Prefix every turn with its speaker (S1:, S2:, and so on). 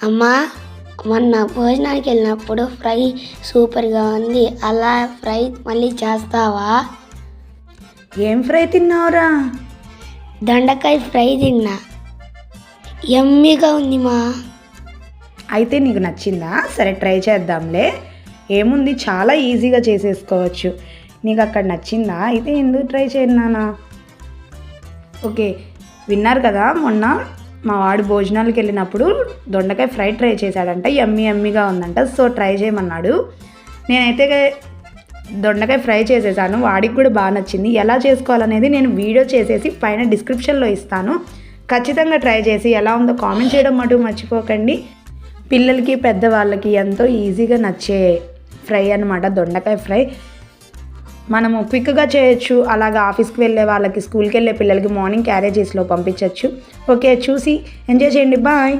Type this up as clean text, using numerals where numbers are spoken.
S1: అమ్మా, మొన్న భోజనానికి వెళ్ళినప్పుడు ఫ్రై సూపర్గా ఉంది. అలా ఫ్రై మళ్ళీ చేస్తావా?
S2: ఏం ఫ్రై తిన్నావురా?
S1: దొండకాయ ఫ్రై తిన్నా. యమ్మీగా ఉంది మా.
S2: అయితే నీకు నచ్చిందా? సరే ట్రై చేద్దాంలే. ఏముంది, చాలా ఈజీగా చేసేసుకోవచ్చు. నీకు అక్కడ నచ్చిందా? అయితే ఎందుకు ట్రై చేయన్నానా? ఓకే, విన్నారు కదా, మొన్న మా వాడు భోజనాలకు వెళ్ళినప్పుడు దొండకాయ ఫ్రై ట్రై చేశాడంట. యమ్మీగా ఉందంట. సో ట్రై చేయమన్నాడు. నేనైతే దొండకాయ ఫ్రై చేసేసాను. వాడికి కూడా బాగా నచ్చింది. ఎలా చేసుకోవాలనేది నేను వీడియో చేసేసి పైన డిస్క్రిప్షన్లో ఇస్తాను. ఖచ్చితంగా ట్రై చేసి ఎలా ఉందో కామెంట్ చేయడం మటుకు మర్చిపోకండి. పిల్లలకి పెద్దవాళ్ళకి ఎంతో ఈజీగా నచ్చే ఫ్రై అన్నమాట దొండకాయ ఫ్రై. మనము క్విక్గా చేయొచ్చు. అలాగా ఆఫీస్కి వెళ్ళే వాళ్ళకి, స్కూల్కి వెళ్ళే పిల్లలకి మార్నింగ్ క్యారేజెస్లో పంపించవచ్చు. ఓకే, చూసి ఎంజాయ్ చేయండి. బాయ్.